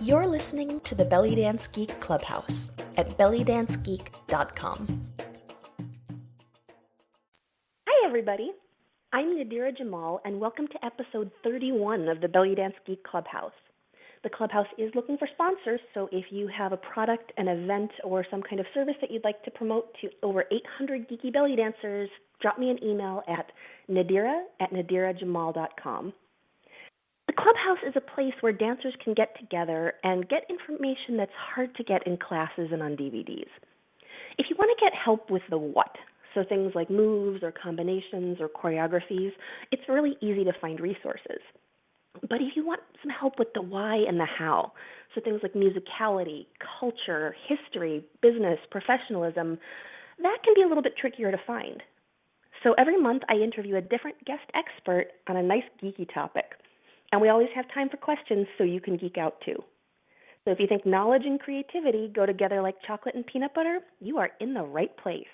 You're listening to the Belly Dance Geek Clubhouse at bellydancegeek.com. Hi, everybody. I'm Nadira Jamal, and welcome to episode 31 of the Belly Dance Geek Clubhouse. The Clubhouse is looking for sponsors, so if you have a product, an event, or some kind of service that you'd like to promote to over 800 geeky belly dancers, drop me an email at nadira@nadirajamal.com. The Clubhouse is a place where dancers can get together and get information that's hard to get in classes and on DVDs. If you want to get help with the what, so things like moves or combinations or choreographies, it's really easy to find resources. But if you want some help with the why and the how, so things like musicality, culture, history, business, professionalism, that can be a little bit trickier to find. So every month I interview a different guest expert on a nice geeky topic. And we always have time for questions so you can geek out too. So if you think knowledge and creativity go together like chocolate and peanut butter, you are in the right place.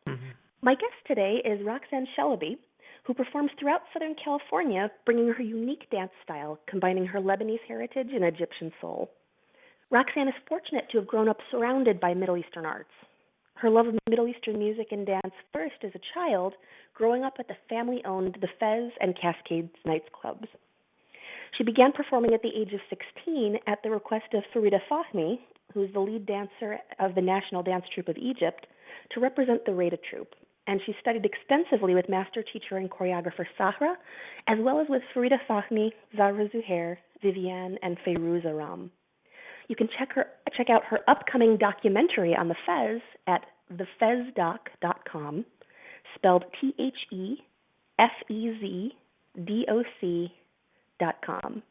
Mm-hmm. My guest today is Roxxanne Shelaby, who performs throughout Southern California, bringing her unique dance style, combining her Lebanese heritage and Egyptian soul. Roxxanne is fortunate to have grown up surrounded by Middle Eastern arts. Her love of Middle Eastern music and dance first as a child, growing up at the family-owned The Fez and Cascades nightclubs. She began performing at the age of 16 at the request of Farida Fahmy, who is the lead dancer of the National Dance Troupe of Egypt, to represent the Reda Troupe. And she studied extensively with master teacher and choreographer Sahra, as well as with Farida Fahmy, Zahra Zuhair, Viviane, and Fayrouz Aram. You can check out her upcoming documentary on the Fez at thefezdoc.com, spelled TheFezDoc.com.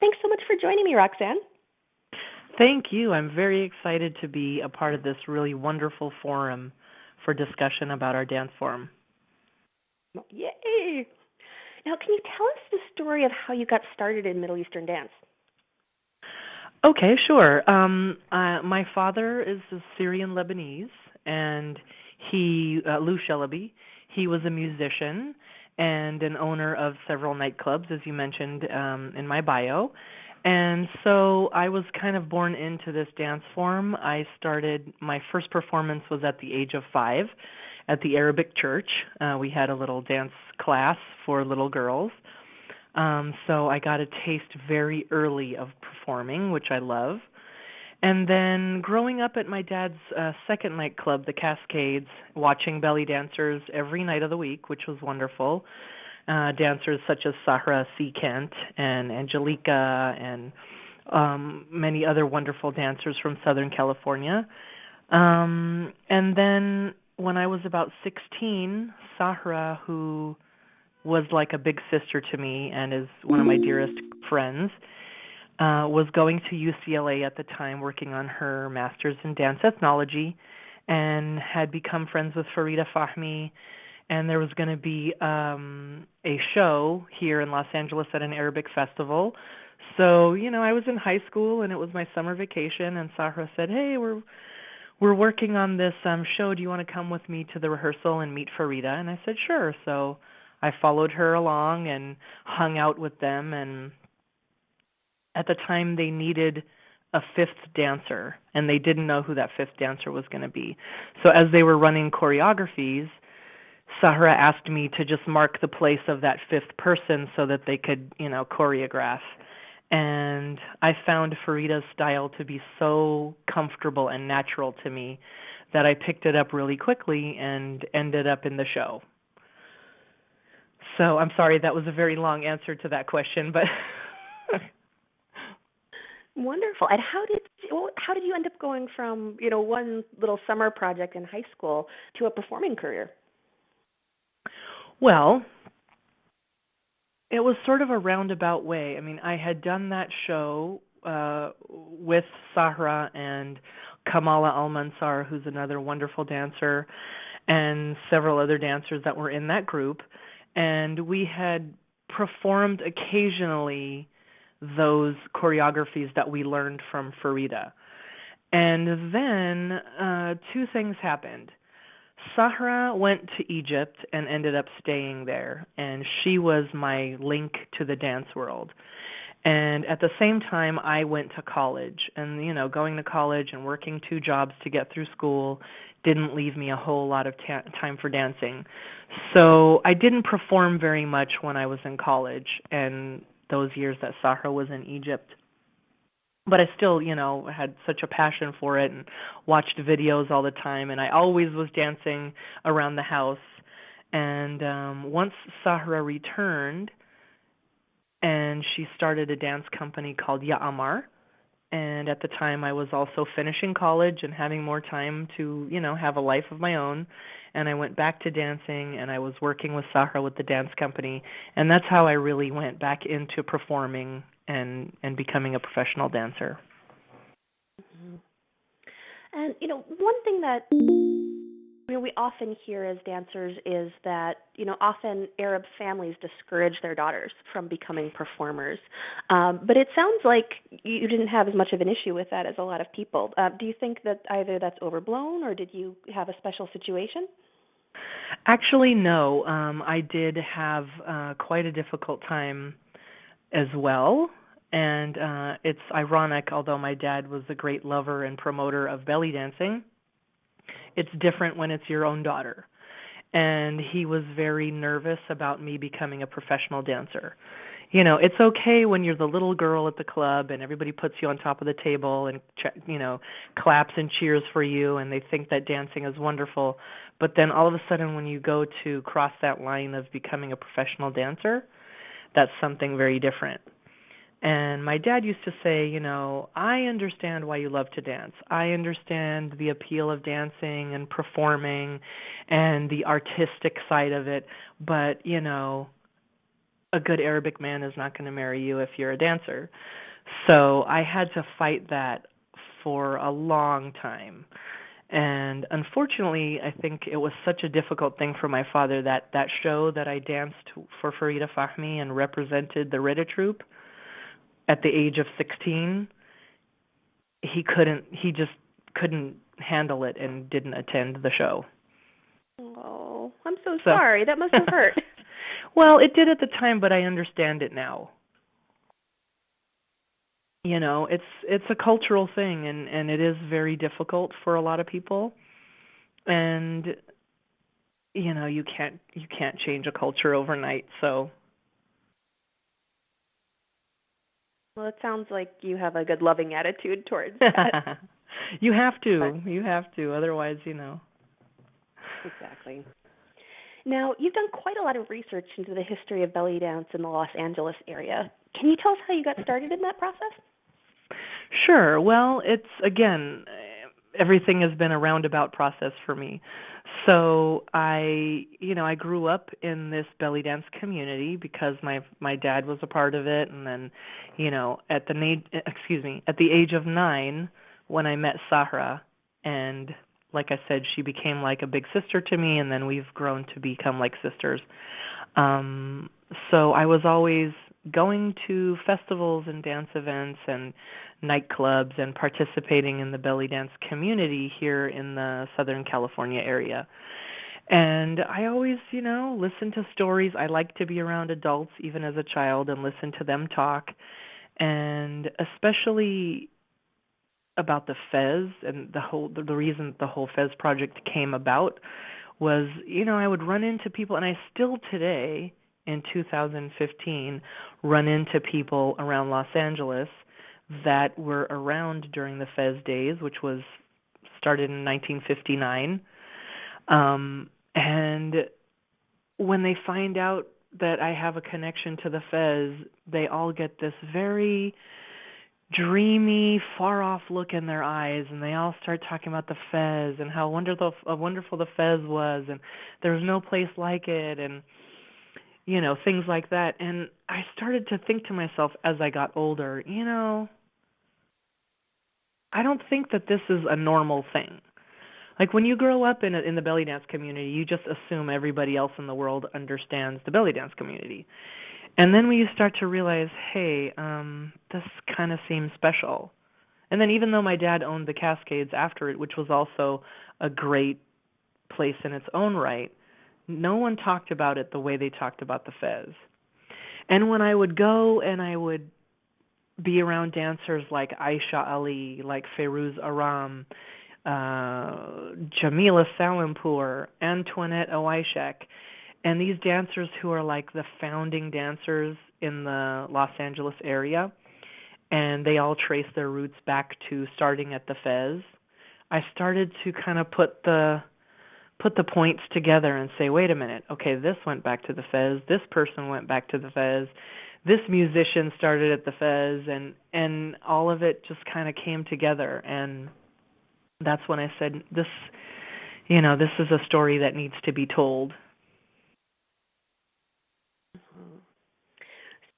Thanks so much for joining me, Roxxanne. Thank you. I'm very excited to be a part of this really wonderful forum for discussion about our dance form. Yay! Now, can you tell us the story of how you got started in Middle Eastern dance? Okay, sure. My father is a Syrian Lebanese, and Lou Shelaby, he was a musician and an owner of several nightclubs, as you mentioned in my bio. And so I was kind of born into this dance form. My first performance was at the age of 5 at the Arabic church. We had a little dance class for little girls. So I got a taste very early of performing, which I love. And then growing up at my dad's second nightclub, the Cascades, watching belly dancers every night of the week, which was wonderful. Dancers such as Sahra C. Kent and Angelica and many other wonderful dancers from Southern California. And then when I was about 16, Sahra, who was like a big sister to me and is one of my dearest friends, was going to UCLA at the time working on her master's in dance ethnology and had become friends with Farida Fahmy. And there was going to be a show here in Los Angeles at an Arabic festival. So, I was in high school and it was my summer vacation, and Sahra said, "Hey, we're working on this show. Do you want to come with me to the rehearsal and meet Farida?" And I said, "Sure." So I followed her along and hung out with them, and at the time they needed a fifth dancer, and they didn't know who that fifth dancer was going to be. So as they were running choreographies, Sahra asked me to just mark the place of that fifth person so that they could, choreograph. And I found Farida's style to be so comfortable and natural to me that I picked it up really quickly and ended up in the show. So I'm sorry, that was a very long answer to that question, but... Wonderful. And how did you end up going from, one little summer project in high school to a performing career? Well, it was sort of a roundabout way. I mean, I had done that show with Sahra and Kamala Al-Mansar, who's another wonderful dancer, and several other dancers that were in that group. And we had performed occasionally those choreographies that we learned from Farida. And then two things happened. Sahra went to Egypt and ended up staying there, and she was my link to the dance world. And at the same time, I went to college. And, going to college and working 2 jobs to get through school didn't leave me a whole lot of time for dancing. So I didn't perform very much when I was in college and those years that Sahra was in Egypt. But I still, had such a passion for it and watched videos all the time. And I always was dancing around the house. And once Sahra returned, and she started a dance company called Ya Amar. And at the time, I was also finishing college and having more time to, have a life of my own. And I went back to dancing, and I was working with Sahra with the dance company. And that's how I really went back into performing and becoming a professional dancer. Mm-hmm. And, one thing that we often hear as dancers is that, often Arab families discourage their daughters from becoming performers. But it sounds like you didn't have as much of an issue with that as a lot of people. Do you think that either that's overblown, or did you have a special situation? Actually, no. I did have quite a difficult time as well. And it's ironic, although my dad was a great lover and promoter of belly dancing, it's different when it's your own daughter. And he was very nervous about me becoming a professional dancer. It's okay when you're the little girl at the club and everybody puts you on top of the table and, claps and cheers for you, and they think that dancing is wonderful. But then all of a sudden when you go to cross that line of becoming a professional dancer, that's something very different. And my dad used to say, I understand why you love to dance. I understand the appeal of dancing and performing and the artistic side of it. But, a good Arabic man is not going to marry you if you're a dancer. So I had to fight that for a long time. And unfortunately, I think it was such a difficult thing for my father that show that I danced for Farida Fahmy and represented the Rida troupe. At the age of 16, he just couldn't handle it and didn't attend the show. Oh, I'm so sorry. That must have hurt. Well, it did at the time, but I understand it now. It's a cultural thing, and it is very difficult for a lot of people. And you can't change a culture overnight, so. Well, it sounds like you have a good loving attitude towards that. You have to. Otherwise, Exactly. Now, you've done quite a lot of research into the history of belly dance in the Los Angeles area. Can you tell us how you got started in that process? Sure. Well, it's, again, everything has been a roundabout process for me. So I grew up in this belly dance community because my dad was a part of it, and then, at the age of 9 when I met Sahra, and like I said, she became like a big sister to me, and then we've grown to become like sisters. So I was always going to festivals and dance events and nightclubs and participating in the belly dance community here in the Southern California area. And I always, listen to stories. I like to be around adults, even as a child, and listen to them talk. And especially about the Fez and the reason the whole Fez project came about was, I would run into people, and I still today, in 2015, run into people around Los Angeles that were around during the Fez days, which was started in 1959. And when they find out that I have a connection to the Fez, they all get this very dreamy, far-off look in their eyes, and they all start talking about the Fez and how wonderful the Fez was, and there was no place like it, and things like that. And I started to think to myself as I got older, I don't think that this is a normal thing. Like when you grow up in the belly dance community, you just assume everybody else in the world understands the belly dance community. And then when you start to realize, hey, this kind of seems special. And then even though my dad owned the Cascades after it, which was also a great place in its own right, no one talked about it the way they talked about the Fez. And when I would go and I would be around dancers like Aisha Ali, like Ferouz Aram, Jamilah Salampur, Antoinette Oishek, and these dancers who are like the founding dancers in the Los Angeles area, and they all trace their roots back to starting at the Fez. I started to kind of put the points together and say, wait a minute, okay, this went back to the Fez, this person went back to the Fez, this musician started at the Fez, and all of it just kind of came together. And that's when I said, this is a story that needs to be told.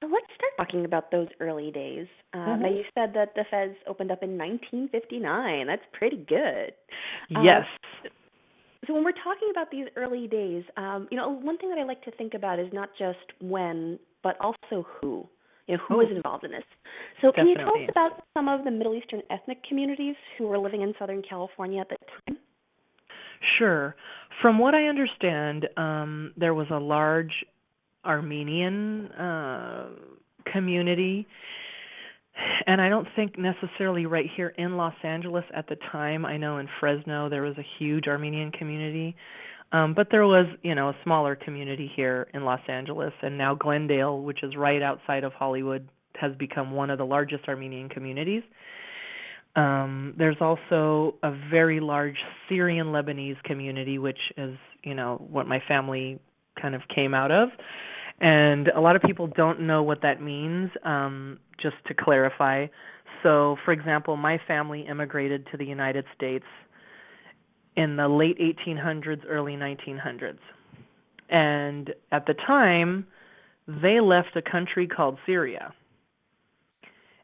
So let's start talking about those early days. Now, you said that the Fez opened up in 1959. That's pretty good. Yes. So when we're talking about these early days, one thing that I like to think about is not just when, but also who. Who was involved in this. So can you tell us about some of the Middle Eastern ethnic communities who were living in Southern California at the time? Sure. From what I understand, there was a large Armenian community, and I don't think necessarily right here in Los Angeles at the time. I know in Fresno there was a huge Armenian community, but there was, a smaller community here in Los Angeles, and now Glendale, which is right outside of Hollywood, has become one of the largest Armenian communities. There's also a very large Syrian Lebanese community, which is, what my family kind of came out of. And a lot of people don't know what that means, just to clarify. So, for example, my family immigrated to the United States in the late 1800s, early 1900s. And at the time, they left a country called Syria.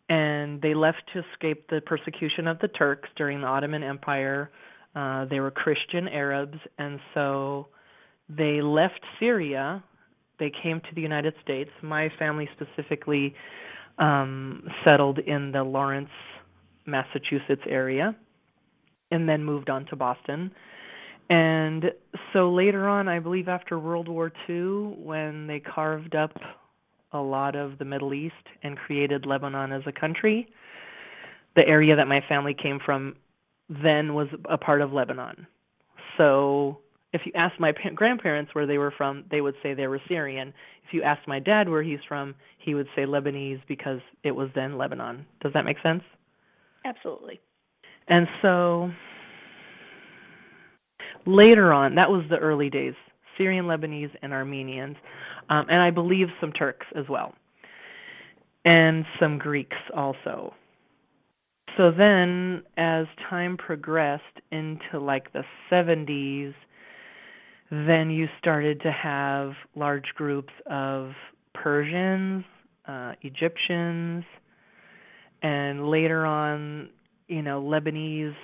And they left to escape the persecution of the Turks during the Ottoman Empire. They were Christian Arabs, and so they left Syria. They came to the United States. My family specifically settled in the Lawrence, Massachusetts area, and then moved on to Boston. And so later on, I believe after World War II, when they carved up a lot of the Middle East and created Lebanon as a country, the area that my family came from then was a part of Lebanon. So if you asked my grandparents where they were from, they would say they were Syrian. If you asked my dad where he's from, he would say Lebanese because it was then Lebanon. Does that make sense? Absolutely. And so later on, that was the early days, Syrian, Lebanese, and Armenians, and I believe some Turks as well, and some Greeks also. So then, as time progressed into like the 70s, then you started to have large groups of Persians, Egyptians, and later on, Lebanese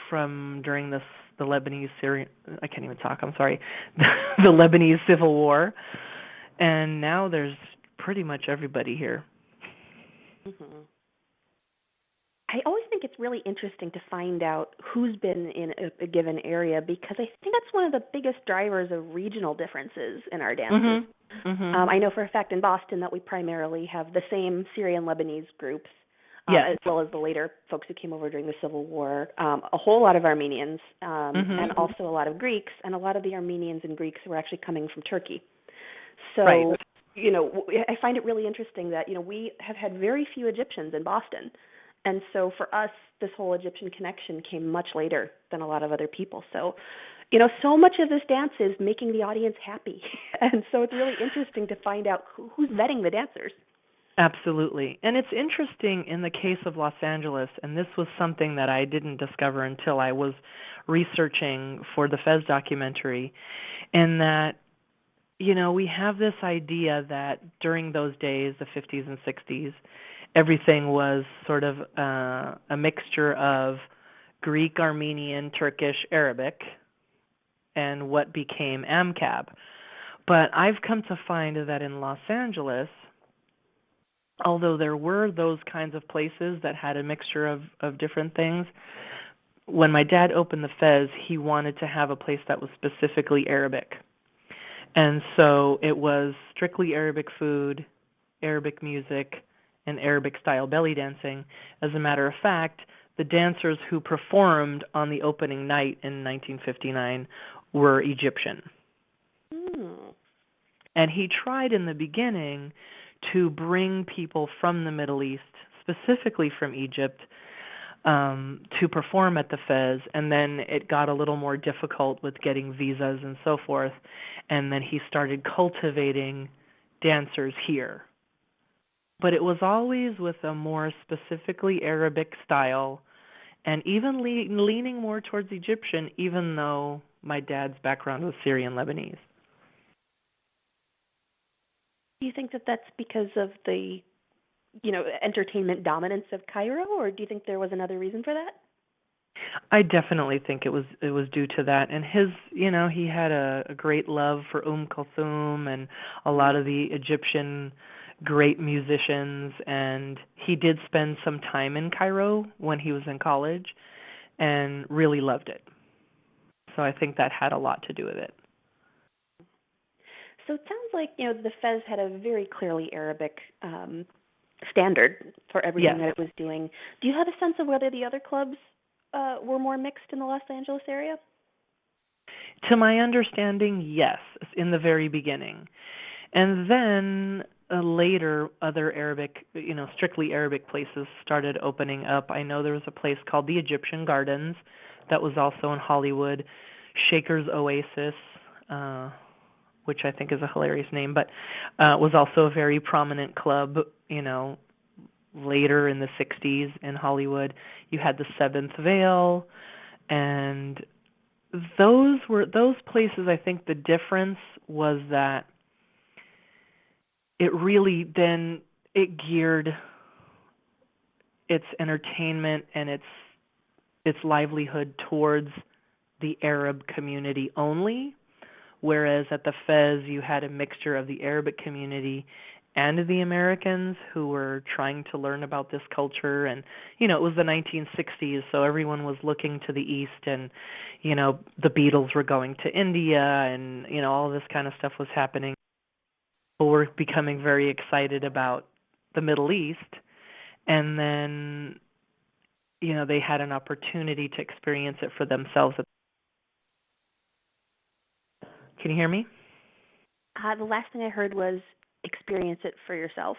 from during the Lebanese Syrian, I can't even talk, I'm sorry, the Lebanese Civil War. And now there's pretty much everybody here. Mm-hmm. I always think it's really interesting to find out who's been in a given area, because I think that's one of the biggest drivers of regional differences in our dances. Mm-hmm. Mm-hmm. I know for a fact in Boston that we primarily have the same Syrian Lebanese groups, yes, as well as the later folks who came over during the Civil War, a whole lot of Armenians, and also a lot of Greeks, and a lot of the Armenians and Greeks were actually coming from Turkey. So, right. I find it really interesting that, we have had very few Egyptians in Boston. And so for us, this whole Egyptian connection came much later than a lot of other people. So, so much of this dance is making the audience happy. And so it's really interesting to find out who's vetting the dancers. Absolutely. And it's interesting in the case of Los Angeles, and this was something that I didn't discover until I was researching for the Fez documentary, in that, we have this idea that during those days, the 50s and 60s, everything was sort of a mixture of Greek, Armenian, Turkish, Arabic, and what became AMCAB. But I've come to find that in Los Angeles, although there were those kinds of places that had a mixture of different things, when my dad opened the Fez, he wanted to have a place that was specifically Arabic. And so it was strictly Arabic food, Arabic music, and Arabic-style belly dancing. As a matter of fact, the dancers who performed on the opening night in 1959 were Egyptian. And he tried in the beginning to bring people from the Middle East, specifically from Egypt, to perform at the Fez, and then it got a little more difficult with getting visas and so forth, and then he started cultivating dancers here. But it was always with a more specifically Arabic style, and even leaning more towards Egyptian, even though my dad's background was Syrian Lebanese. Do you think that that's because of the, entertainment dominance of Cairo, or do you think there was another reason for that? I definitely think it was due to that, and his, he had a great love for Kulthum and a lot of the Egyptian great musicians, and he did spend some time in Cairo when he was in college and really loved it. So I think that had a lot to do with it. So it sounds like, the Fez had a very clearly Arabic standard for everything that it was doing. Do you have a sense of whether the other clubs were more mixed in the Los Angeles area? To my understanding, yes, in the very beginning. And then later, other Arabic, strictly Arabic places started opening up. I know there was a place called the Egyptian Gardens that was also in Hollywood, Shaker's Oasis, which I think is a hilarious name, but was also a very prominent club, later in the 60s in Hollywood. You had the Seventh Veil, and those places. I think the difference was that it really then it geared its entertainment and its livelihood towards the Arab community only, whereas at the Fez you had a mixture of the Arabic community and the Americans who were trying to learn about this culture. And, it was the 1960s, so everyone was looking to the East, and, the Beatles were going to India, and, all this kind of stuff was happening. People were becoming very excited about the Middle East, and then, they had an opportunity to experience it for themselves. Can you hear me? The last thing I heard was experience it for yourself.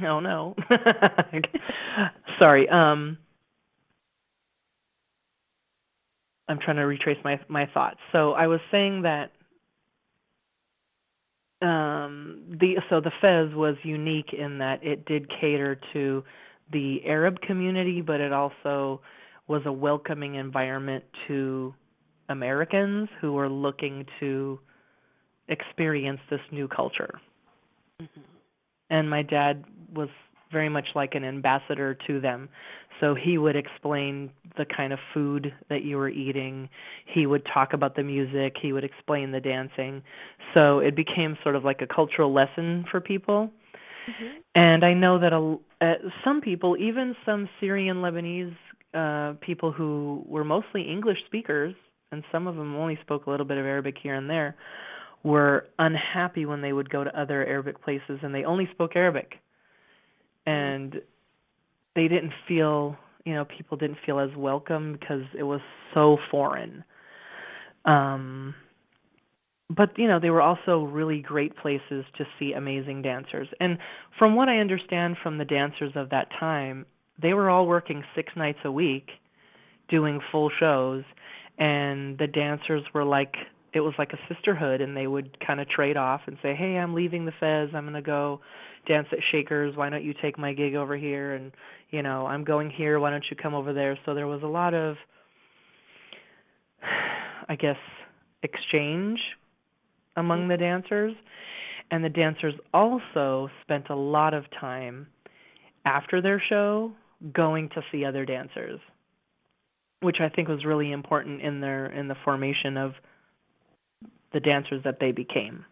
Oh, no. Sorry. I'm trying to retrace my thoughts. So I was saying that the Fez was unique in that it did cater to the Arab community, but it also was a welcoming environment to Americans who were looking to experience this new culture. Mm-hmm. And my dad was very much like an ambassador to them. So he would explain the kind of food that you were eating. He would talk about the music. He would explain the dancing. So it became sort of like a cultural lesson for people. Mm-hmm. And I know that some people, even some Syrian Lebanese people who were mostly English speakers, and some of them only spoke a little bit of Arabic here and there, were unhappy when they would go to other Arabic places and they only spoke Arabic. And they didn't feel, people didn't feel as welcome because it was so foreign. But, they were also really great places to see amazing dancers. And from what I understand from the dancers of that time, they were all working 6 nights a week doing full shows, and the dancers were like, it was like a sisterhood, and they would kind of trade off and say, hey, I'm leaving the Fez, I'm going to go dance at Shaker's, why don't you take my gig over here, and, I'm going here, why don't you come over there? So there was a lot of, I guess, exchange among the dancers, and the dancers also spent a lot of time after their show going to see other dancers, which I think was really important in the formation of the dancers that they became.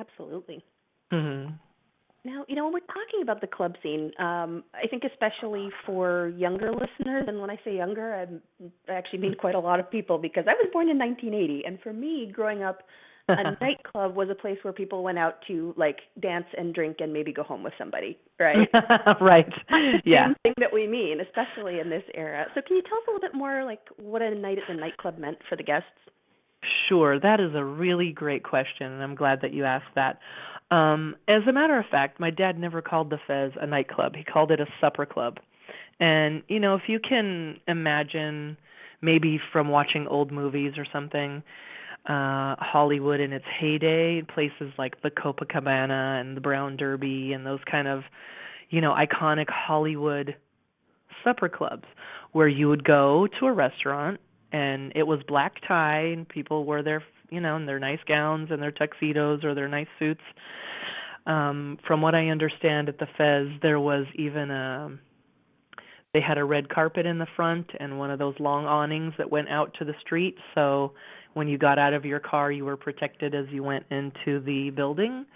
Absolutely. Mm-hmm. Now, when we're talking about the club scene, I think especially for younger listeners, and when I say younger, I actually mean quite a lot of people, because I was born in 1980, and for me, growing up, a nightclub was a place where people went out to like dance and drink and maybe go home with somebody, right? Right. That's the Yeah. same thing that we mean, especially in this era. So can you tell us a little bit more like what a night at the nightclub meant for the guests? Sure. That is a really great question, and I'm glad that you asked that. As a matter of fact, my dad never called the Fez a nightclub. He called it a supper club. And, if you can imagine, maybe from watching old movies or something, Hollywood in its heyday, places like the Copacabana and the Brown Derby and those kind of, iconic Hollywood supper clubs where you would go to a restaurant and it was black tie and people wore their, in their nice gowns and their tuxedos or their nice suits. From what I understand at the Fez, there was even they had a red carpet in the front and one of those long awnings that went out to the street. So when you got out of your car, you were protected as you went into the building.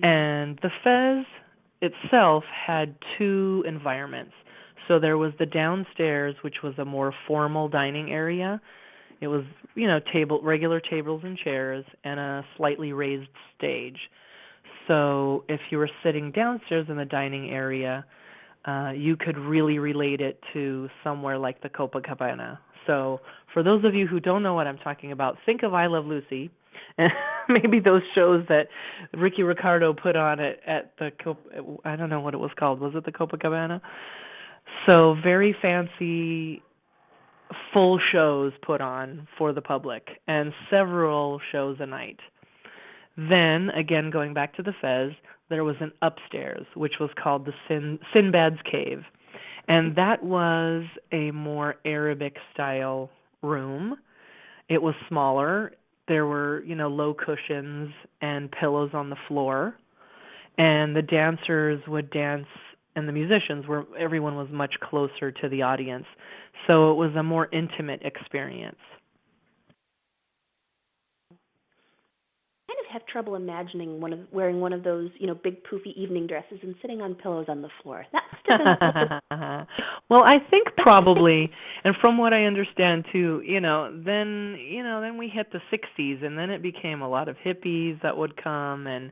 And the Fez itself had two environments. So there was the downstairs, which was a more formal dining area. It was, regular tables and chairs and a slightly raised stage. So if you were sitting downstairs in the dining area, you could really relate it to somewhere like the Copacabana. So for those of you who don't know what I'm talking about, think of I Love Lucy, and maybe those shows that Ricky Ricardo put on at the, I don't know what it was called. Was it the Copacabana? So very fancy, full shows put on for the public, and several shows a night. Then, again, going back to the Fez, there was an upstairs, which was called the Sinbad's Cave. And that was a more Arabic-style room. It was smaller. There were, low cushions and pillows on the floor. And the dancers would dance, and the musicians were, everyone was much closer to the audience. So it was a more intimate experience. I have trouble imagining wearing one of those, big poofy evening dresses and sitting on pillows on the floor. That's Well, I think probably, and from what I understand too, then we hit the 60s, and then it became a lot of hippies that would come, and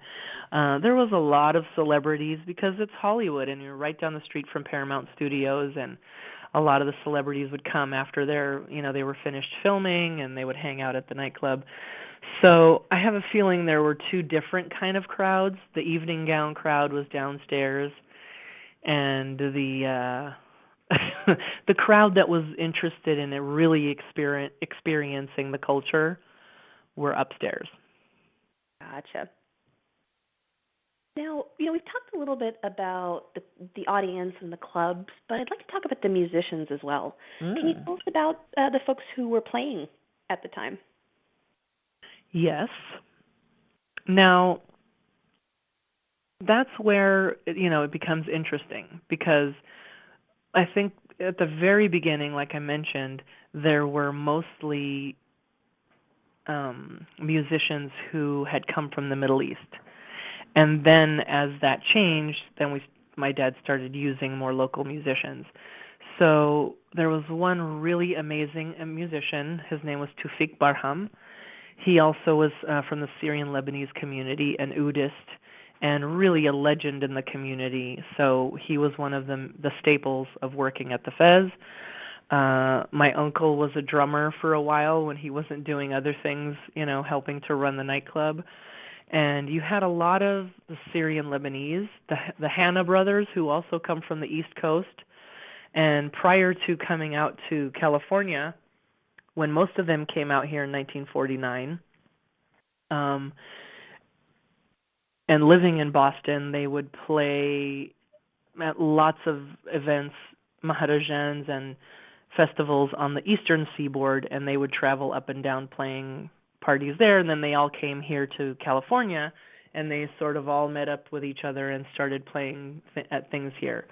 there was a lot of celebrities because it's Hollywood, and you're right down the street from Paramount Studios, and a lot of the celebrities would come after they were finished filming, and they would hang out at the nightclub. So I have a feeling there were two different kind of crowds. The evening gown crowd was downstairs, and the the crowd that was interested in really experiencing the culture were upstairs. Gotcha. Now, we've talked a little bit about the audience and the clubs, but I'd like to talk about the musicians as well. Can you tell us about the folks who were playing at the time? Yes. Now, that's where, it becomes interesting because I think at the very beginning, like I mentioned, there were mostly musicians who had come from the Middle East. And then as that changed, then my dad started using more local musicians. So there was one really amazing musician. His name was Tufik Barham. He also was from the Syrian Lebanese community, an oudist, and really a legend in the community. So he was one of the staples of working at the Fez. My uncle was a drummer for a while when he wasn't doing other things, helping to run the nightclub. And you had a lot of the Syrian Lebanese, the Hanna brothers, who also come from the East Coast. And prior to coming out to California, when most of them came out here in 1949, and living in Boston, they would play at lots of events, maharajans and festivals on the eastern seaboard, and they would travel up and down playing parties there, and then they all came here to California, and they sort of all met up with each other and started playing at things here.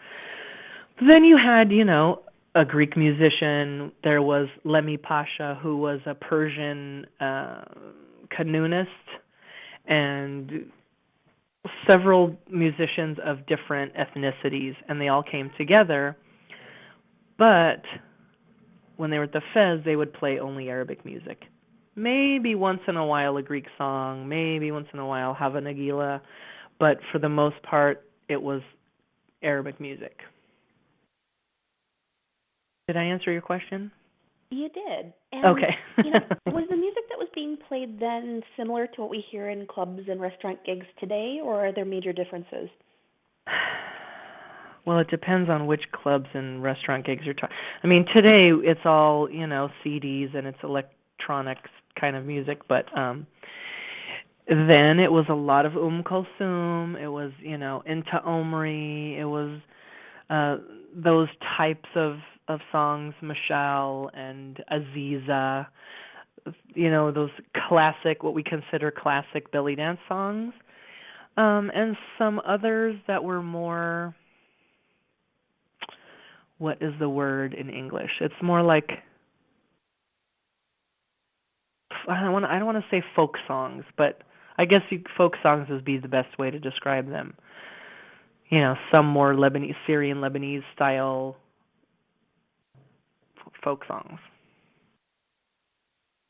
Then you had, a Greek musician. There was Lemi Pasha, who was a Persian kanunist, and several musicians of different ethnicities, and they all came together. But when they were at the Fez, they would play only Arabic music. Maybe once in a while a Greek song, maybe once in a while Hava Nagila, but for the most part it was Arabic music. Did I answer your question? You did. And, Okay. Was the music that was being played then similar to what we hear in clubs and restaurant gigs today, or are there major differences? Well, it depends on which clubs and restaurant gigs you're talking. I mean, today it's all, CDs and it's electronics kind of music, but then it was a lot of Kulthum, it was, Inta Omri, it was those types of songs, Mashal and Aziza, those classic, what we consider classic belly dance songs, and some others that were more, what is the word in English? It's more like, I don't want to say folk songs, but I guess folk songs would be the best way to describe them. Some more Syrian Lebanese style folk songs.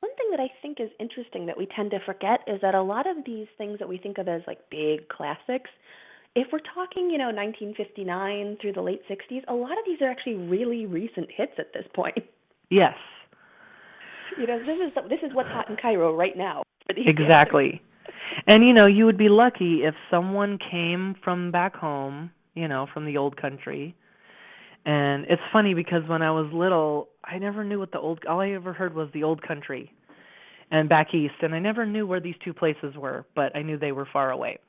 One thing that I think is interesting that we tend to forget is that a lot of these things that we think of as like big classics, if we're talking, 1959 through the late 60s, a lot of these are actually really recent hits at this point. Yes. This is what's hot in Cairo right now. Exactly. And, you would be lucky if someone came from back home, from the old country. And it's funny because when I was little, I never knew what all I ever heard was the old country and back east. And I never knew where these two places were, but I knew they were far away.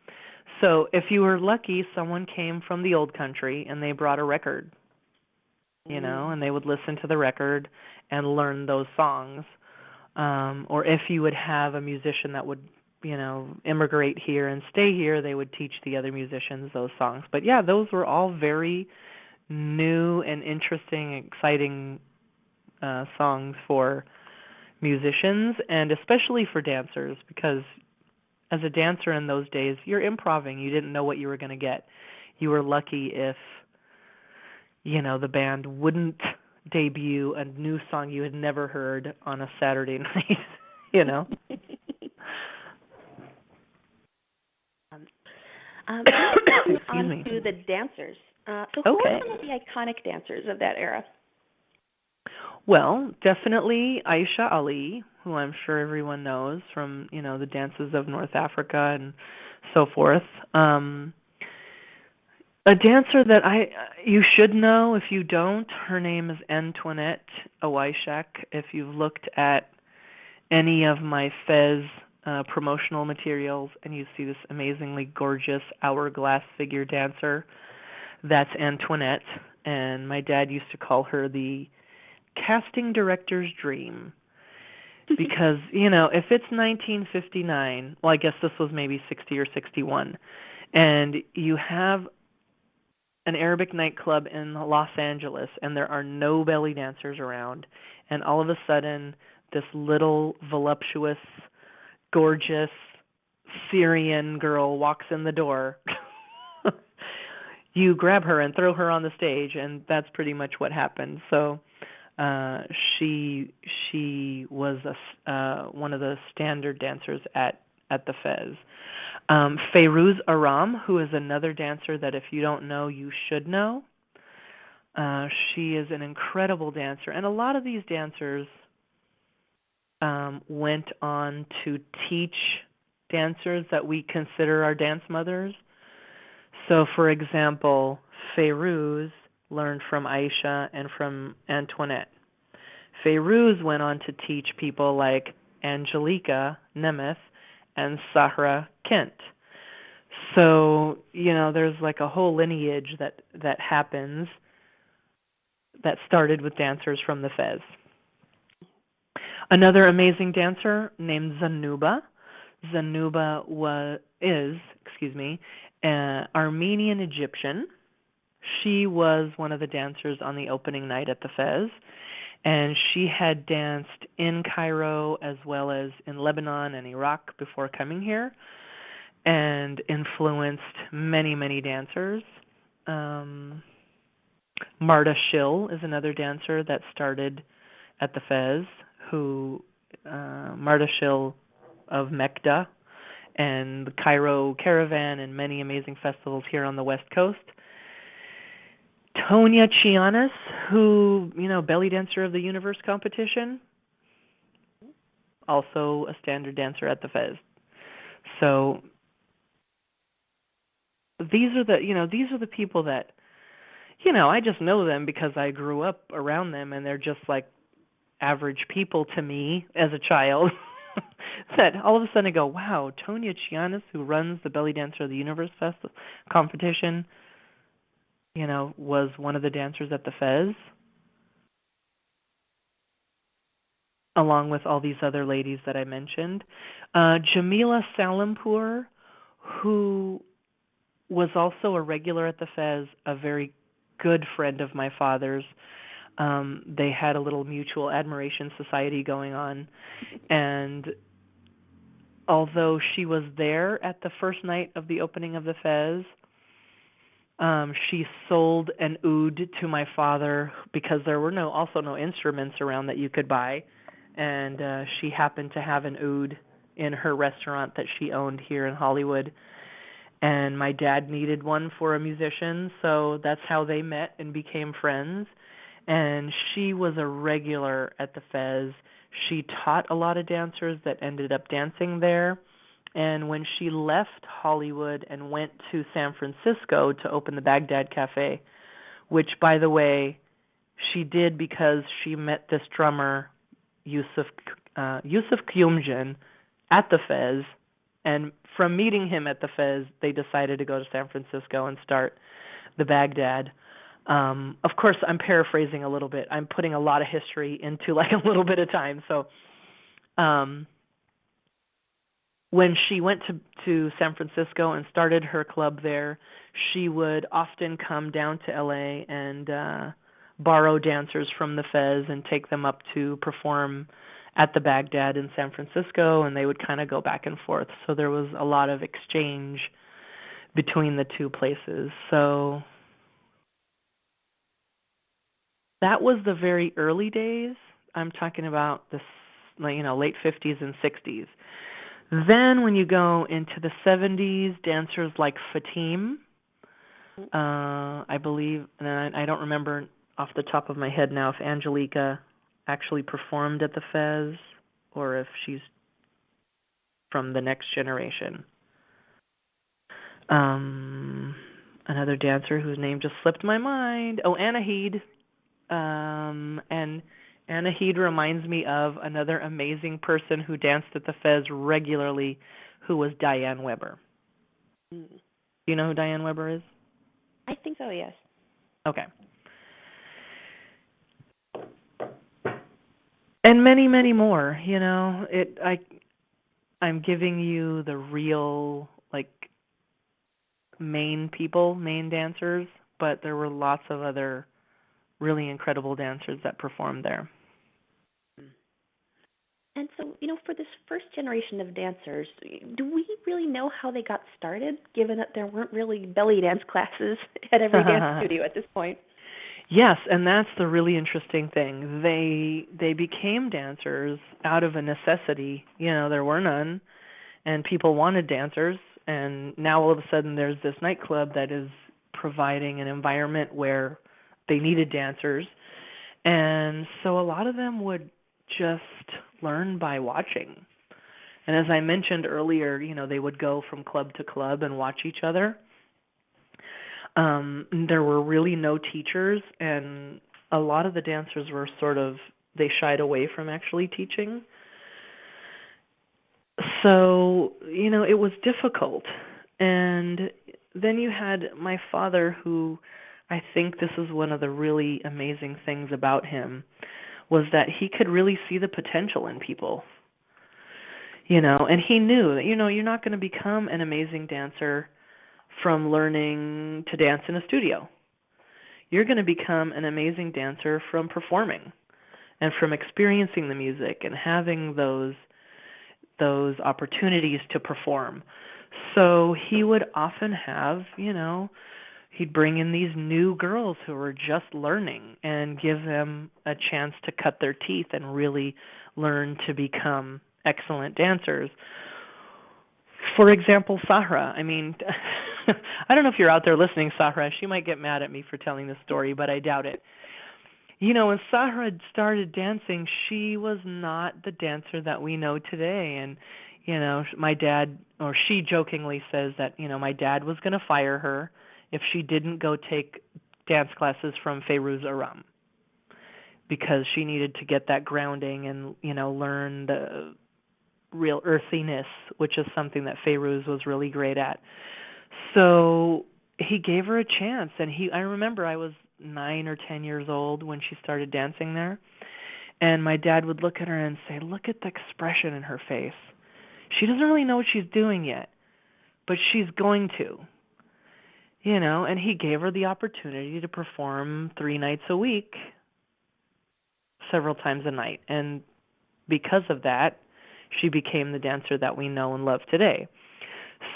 So if you were lucky, someone came from the old country and they brought a record, and they would listen to the record and learn those songs. Or if you would have a musician that would, immigrate here and stay here, they would teach the other musicians those songs. But yeah, those were all very new and interesting, exciting songs for musicians and especially for dancers, because as a dancer in those days, you're improvising. You didn't know what you were going to get. You were lucky if, the band wouldn't debut a new song you had never heard on a Saturday night, On me. to the dancers. So who are some of the iconic dancers of that era? Well, definitely Aisha Ali, who I'm sure everyone knows from, the dances of North Africa and so forth. A dancer that you should know if you don't, her name is Antoinette Awayshek. If you've looked at any of my Fez promotional materials and you see this amazingly gorgeous hourglass figure dancer, that's Antoinette. And my dad used to call her the casting director's dream because, if it's 1959, well, I guess this was maybe 60 or 61, and you have an Arabic nightclub in Los Angeles and there are no belly dancers around, and all of a sudden this little voluptuous, gorgeous Syrian girl walks in the door, you grab her and throw her on the stage, and that's pretty much what happened. So she was one of the standard dancers at the Fez. Fayrouz Aram, who is another dancer that if you don't know, you should know. She is an incredible dancer, and a lot of these dancers went on to teach dancers that we consider our dance mothers. So, for example, Fayrouz learned from Aisha and from Antoinette. Fayrouz went on to teach people like Angelica Nemeth and Sahra Kent. So, there's like a whole lineage that happens that started with dancers from the Fez. Another amazing dancer named Zanuba. Zanuba is Armenian Egyptian. She was one of the dancers on the opening night at the Fez, and she had danced in Cairo as well as in Lebanon and Iraq before coming here, and influenced many, many dancers. Marta Schill is another dancer that started at the Fez, who Mardashil of Mekda and the Cairo Caravan and many amazing festivals here on the West Coast. Tanyacianas, who, belly dancer of the universe competition, also a standard dancer at the Fez. So these are the people that, I just know them because I grew up around them, and they're just like average people to me as a child. That all of a sudden I go, wow, Tanyacianas, who runs the Belly Dancer of the Universe Festival competition, was one of the dancers at the Fez, along with all these other ladies that I mentioned. Jamilah Salampur, who was also a regular at the Fez, a very good friend of my father's. They had a little mutual admiration society going on, and although she was there at the first night of the opening of the Fez, she sold an oud to my father because there were also no instruments around that you could buy, and she happened to have an oud in her restaurant that she owned here in Hollywood, and my dad needed one for a musician, so that's how they met and became friends. And she was a regular at the Fez. She taught a lot of dancers that ended up dancing there. And when she left Hollywood and went to San Francisco to open the Baghdad Cafe, which, by the way, she did because she met this drummer, Yusuf Kyumjan, at the Fez. And from meeting him at the Fez, they decided to go to San Francisco and start the Baghdad. Of course, I'm paraphrasing a little bit. I'm putting a lot of history into like a little bit of time. So when she went to San Francisco and started her club there, she would often come down to L.A. and borrow dancers from the Fez and take them up to perform at the Baghdad in San Francisco, and they would kind of go back and forth. So there was a lot of exchange between the two places. So that was the very early days. I'm talking about this, late 50s and 60s. Then when you go into the 70s, dancers like Fatim, I believe, and I don't remember off the top of my head now if Angelica actually performed at the Fez or if she's from the next generation. Another dancer whose name just slipped my mind. Oh, Anahid. And Anahid reminds me of another amazing person who danced at the Fez regularly, who was Diane Weber. Do you know who Diane Weber is? I think so, yes. Okay. And many, many more. I'm giving you the real, main people, main dancers, but there were lots of other really incredible dancers that performed there. And so, for this first generation of dancers, do we really know how they got started, given that there weren't really belly dance classes at every dance studio at this point? Yes, and that's the really interesting thing. They became dancers out of a necessity. There were none, and people wanted dancers, and now all of a sudden there's this nightclub that is providing an environment where they needed dancers. And so a lot of them would just learn by watching. And as I mentioned earlier, they would go from club to club and watch each other. There were really no teachers, and a lot of the dancers were they shied away from actually teaching. So, it was difficult. And then you had my father, who I think this is one of the really amazing things about him, was that he could really see the potential in people. And he knew that, you're not going to become an amazing dancer from learning to dance in a studio. You're going to become an amazing dancer from performing and from experiencing the music and having those opportunities to perform. So he would often have, he'd bring in these new girls who were just learning and give them a chance to cut their teeth and really learn to become excellent dancers. For example, Sahra. I mean, I don't know if you're out there listening, Sahra. She might get mad at me for telling this story, but I doubt it. You know, when Sahra started dancing, she was not the dancer that we know today. And, you know, my dad, or she jokingly says that, you know, my dad was going to fire her if she didn't go take dance classes from Feiruz Aram, because she needed to get that grounding and, you know, learn the real earthiness, which is something that Feiruz was really great at. So he gave her a chance, and I remember I was 9 or 10 years old when she started dancing there, and my dad would look at her and say, look at the expression in her face. She doesn't really know what she's doing yet, but she's going to, you know, and he gave her the opportunity to perform 3 nights a week, several times a night, and because of that, she became the dancer that we know and love today.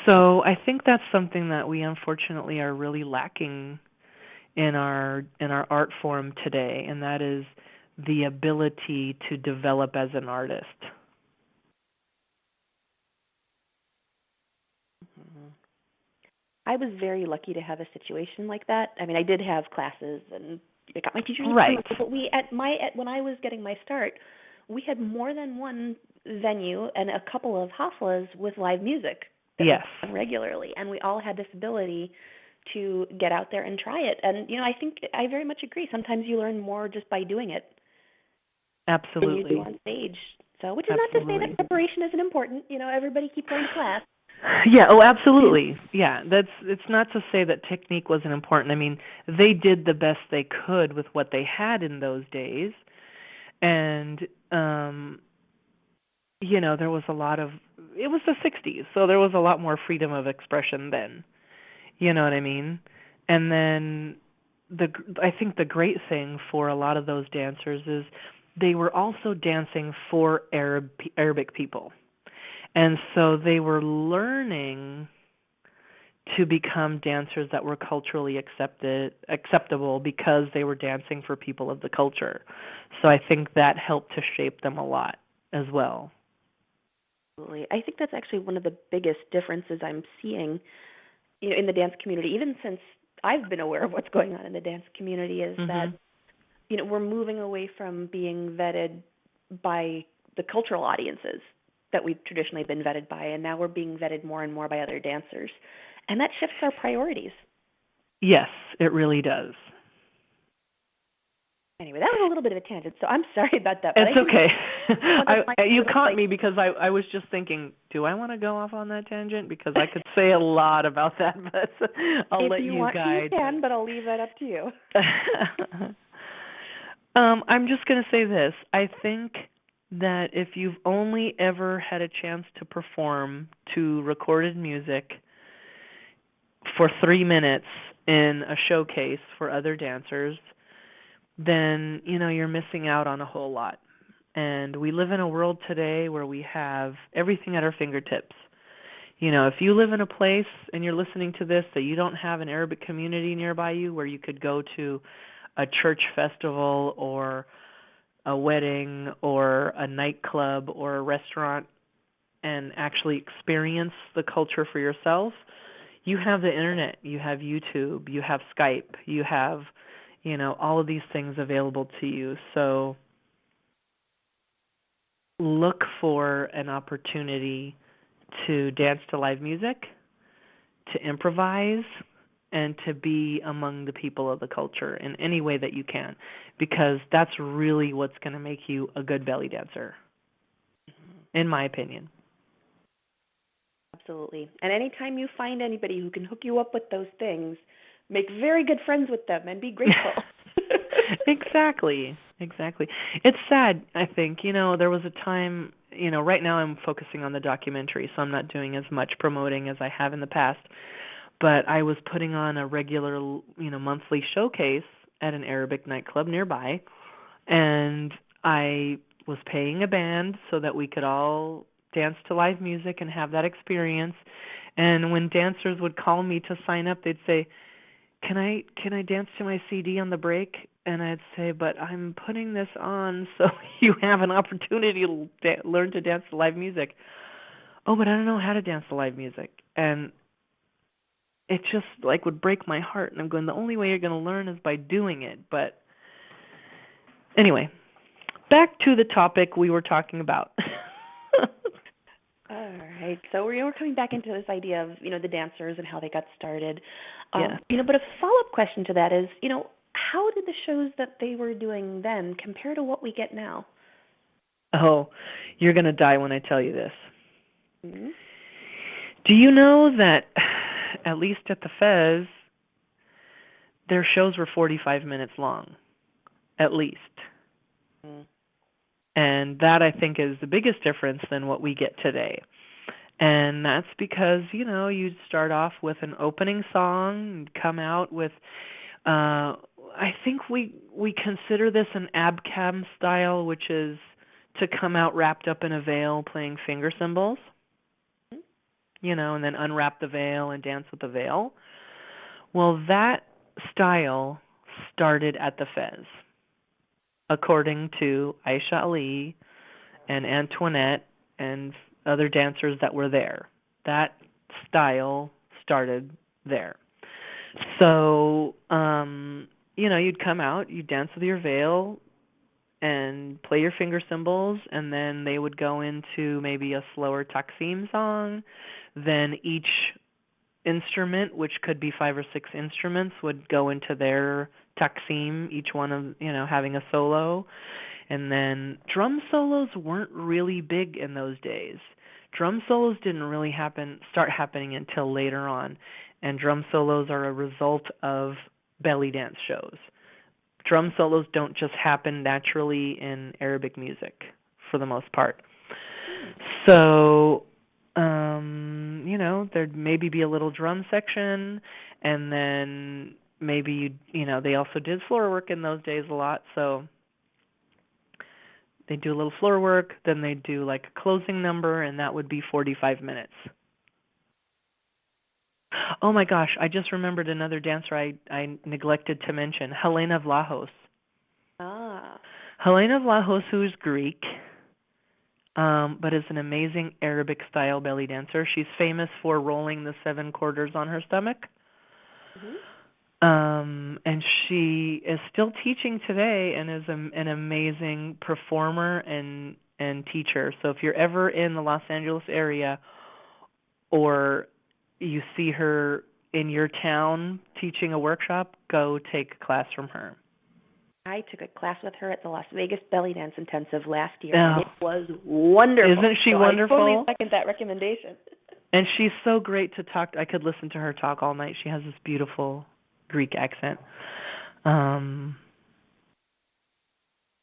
So I think that's something that we unfortunately are really lacking in our art form today, and that is the ability to develop as an artist. I was very lucky to have a situation like that. I mean, I did have classes and I got my teachers, right? But when I was getting my start, we had more than one venue and a couple of haflas with live music that yes, we did regularly, and we all had this ability to get out there and try it. And you know, I think I very much agree. Sometimes you learn more just by doing it. Absolutely. Than you do on stage. So, which is not to say that preparation isn't important. You know, everybody keep going to class. Yeah, oh, absolutely. Yeah, it's not to say that technique wasn't important. I mean, they did the best they could with what they had in those days. And you know, there was it was the 60s, so there was a lot more freedom of expression then. You know what I mean? And then I think the great thing for a lot of those dancers is they were also dancing for Arabic people. And so they were learning to become dancers that were culturally acceptable because they were dancing for people of the culture. So I think that helped to shape them a lot as well. Absolutely. I think that's actually one of the biggest differences I'm seeing, you know, in the dance community, even since I've been aware of what's going on in the dance community, is that, you know, we're moving away from being vetted by the cultural audiences that we've traditionally been vetted by, and now we're being vetted more and more by other dancers. And that shifts our priorities. Yes, it really does. Anyway, that was a little bit of a tangent, so I'm sorry about that. It's okay. You caught me because I was just thinking, do I want to go off on that tangent? Because I could say a lot about that, but I'll let you guide. If you can, but I'll leave that up to you. I'm just going to say this. I think that if you've only ever had a chance to perform to recorded music for 3 minutes in a showcase for other dancers, then, you know, you're missing out on a whole lot. And we live in a world today where we have everything at our fingertips. You know, if you live in a place and you're listening to this that you don't have an Arabic community nearby you where you could go to a church festival or a wedding or a nightclub or a restaurant and actually experience the culture for yourself, you have the internet, you have YouTube, you have Skype, you have, you know, all of these things available to you. So look for an opportunity to dance to live music, to improvise, and to be among the people of the culture in any way that you can, because that's really what's going to make you a good belly dancer, in my opinion. Absolutely. And anytime you find anybody who can hook you up with those things, make very good friends with them and be grateful. Exactly. It's sad, I think. You know, there was a time, you know, right now I'm focusing on the documentary, so I'm not doing as much promoting as I have in the past. But I was putting on a regular, you know, monthly showcase at an Arabic nightclub nearby, and I was paying a band so that we could all dance to live music and have that experience. And when dancers would call me to sign up, they'd say, can I dance to my CD on the break? And I'd say, but I'm putting this on so you have an opportunity to learn to dance to live music. Oh, but I don't know how to dance to live music. And it just like would break my heart. And I'm going, the only way you're going to learn is by doing it. But anyway, back to the topic we were talking about. All right. So we're coming back into this idea of, the dancers and how they got started. Yeah. But a follow-up question to that is, how did the shows that they were doing then compare to what we get now? Oh, you're going to die when I tell you this. Mm-hmm. Do you know that, at least at the Fez, their shows were 45 minutes long, at least? Mm. And that, I think, is the biggest difference than what we get today. And that's because, you'd start off with an opening song, come out with, I think we consider this an abcam style, which is to come out wrapped up in a veil playing finger cymbals, and then unwrap the veil and dance with the veil. Well, that style started at the Fez, according to Aisha Ali and Antoinette and other dancers that were there. That style started there. So, you'd come out, you'd dance with your veil and play your finger cymbals, and then they would go into maybe a slower taksim song. Then each instrument, which could be 5 or 6 instruments, would go into their taksim, each one of, having a solo. And then drum solos weren't really big in those days. Drum solos didn't really start happening until later on. And drum solos are a result of belly dance shows. Drum solos don't just happen naturally in Arabic music for the most part. So, there'd maybe be a little drum section, and then maybe, they also did floor work in those days a lot, so they'd do a little floor work, then they'd do like a closing number, and that would be 45 minutes. Oh my gosh, I just remembered another dancer I neglected to mention, Helena Vlajosu. Ah. Helena Vlajosu is Greek, but is an amazing Arabic-style belly dancer. She's famous for rolling the 7 quarters on her stomach. Mm-hmm. And she is still teaching today and is an amazing performer and teacher. So if you're ever in the Los Angeles area or you see her in your town teaching a workshop, go take a class from her. I took a class with her at the Las Vegas Belly Dance Intensive last year, and it was wonderful. Isn't she wonderful? I totally second that recommendation. And she's so great to talk. I could listen to her talk all night. She has this beautiful Greek accent. And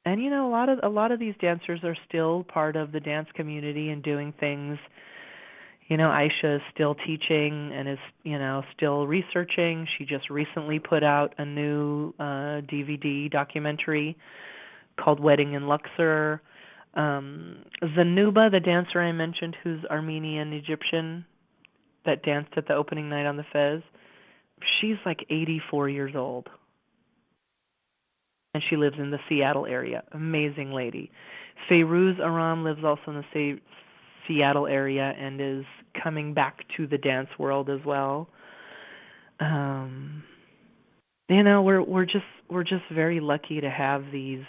a lot of these dancers are still part of the dance community and doing things. Aisha is still teaching and is, still researching. She just recently put out a new DVD documentary called Wedding in Luxor. Zanuba, the dancer I mentioned, who's Armenian Egyptian, that danced at the opening night on the Fez, she's like 84 years old. And she lives in the Seattle area. Amazing lady. Feiruz Aram lives also in the Seattle area and is coming back to the dance world as well. We're just very lucky to have these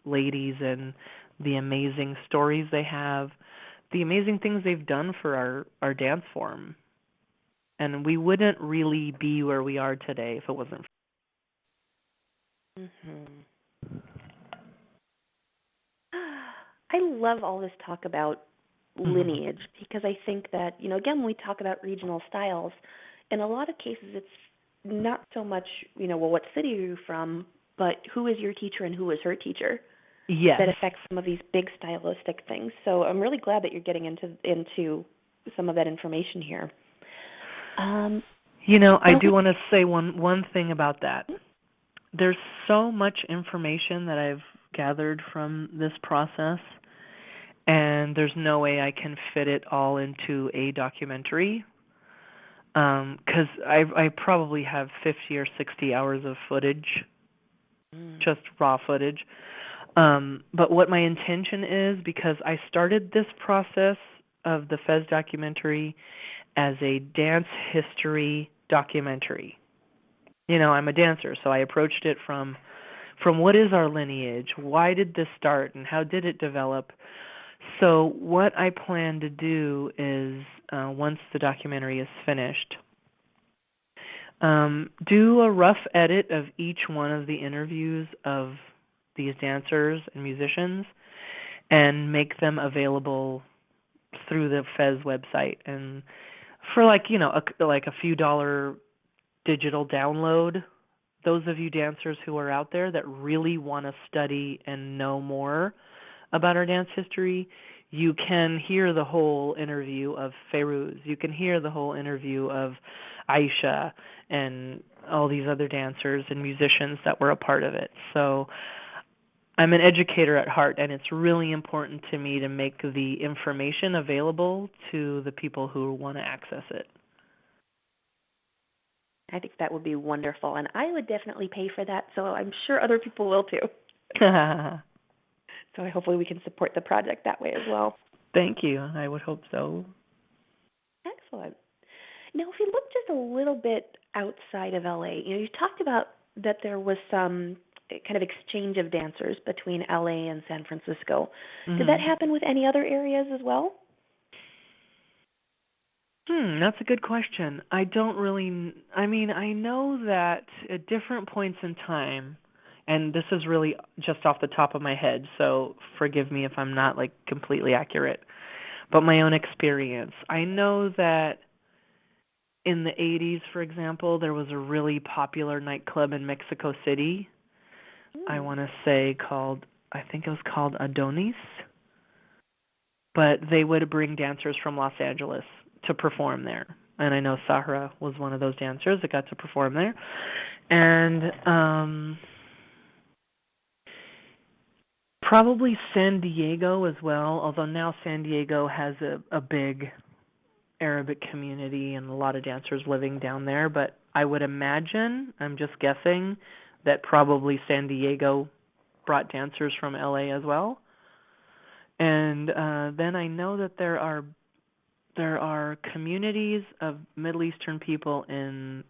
ladies and the amazing stories they have, the amazing things they've done for our dance form. And we wouldn't really be where we are today if it wasn't for I love all this talk about lineage because I think that, again, when we talk about regional styles, in a lot of cases it's not so much, what city are you from, but who is your teacher and who is her teacher. Yes. That affects some of these big stylistic things. So I'm really glad that you're getting into some of that information here. I do want to say one thing about that. There's so much information that I've gathered from this process, and there's no way I can fit it all into a documentary. 'cause I probably have 50 or 60 hours of footage, just raw footage. But what my intention is, because I started this process of the Fez documentary as a dance history documentary. You know, I'm a dancer, so I approached it from what is our lineage, why did this start, and how did it develop. So what I plan to do is, once the documentary is finished, do a rough edit of each one of the interviews of these dancers and musicians and make them available through the Fez website, and for a few dollar digital download. Those of you dancers who are out there that really want to study and know more about our dance history, you can hear the whole interview of Feiruz. You can hear the whole interview of Aisha and all these other dancers and musicians that were a part of it. So I'm an educator at heart, and it's really important to me to make the information available to the people who want to access it. I think that would be wonderful, and I would definitely pay for that, so I'm sure other people will too. So hopefully we can support the project that way as well. Thank you. I would hope so. Excellent. Now, if you look just a little bit outside of LA, you talked about that there was some kind of exchange of dancers between LA and San Francisco. Mm-hmm. Did that happen with any other areas as well? That's a good question. I know that at different points in time, and this is really just off the top of my head, so forgive me if I'm not completely accurate, but my own experience. I know that in the 80s, for example, there was a really popular nightclub in Mexico City. I want to say I think it was called Adonis, but they would bring dancers from Los Angeles to perform there. And I know Sahara was one of those dancers that got to perform there. And probably San Diego as well, although now San Diego has a big Arabic community and a lot of dancers living down there. But I would imagine, I'm just guessing, that probably San Diego brought dancers from LA as well. And then I know that there are communities of Middle Eastern people in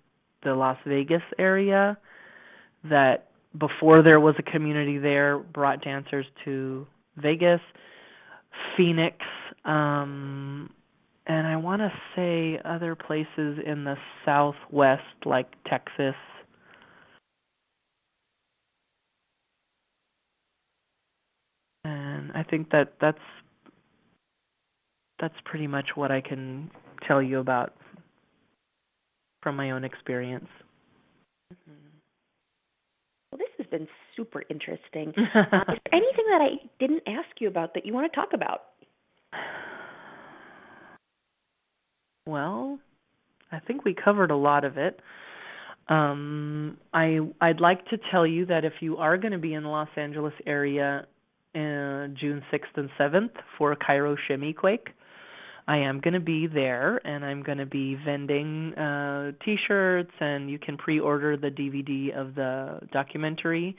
the Las Vegas area that, before there was a community there, brought dancers to Vegas, Phoenix, and I want to say other places in the Southwest, like Texas. And I think that's pretty much what I can tell you about from my own experience. Mm-hmm. Well, this has been super interesting. Is there anything that I didn't ask you about that you want to talk about? Well, I think we covered a lot of it. I'd like to tell you that if you are going to be in the Los Angeles area June 6th and 7th for Cairo Shimmy Quake, I am going to be there, and I'm going to be vending T-shirts, and you can pre-order the DVD of the documentary.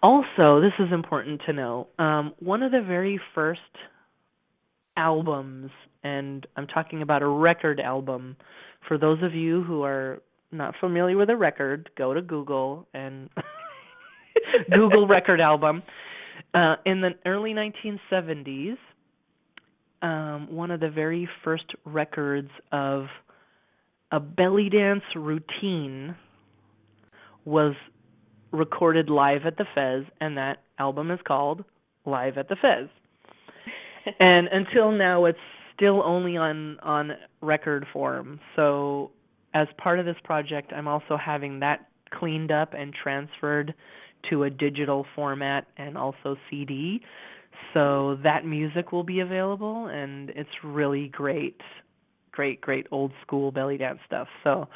Also, this is important to know, one of the very first albums, and I'm talking about a record album. For those of you who are not familiar with a record, go to Google and Google record album. In the early 1970s, one of the very first records of a belly dance routine was recorded live at the Fez, and that album is called Live at the Fez. And until now, it's still only on record form. So as part of this project, I'm also having that cleaned up and transferred to a digital format and also CD. So that music will be available, and it's really great old school belly dance stuff. So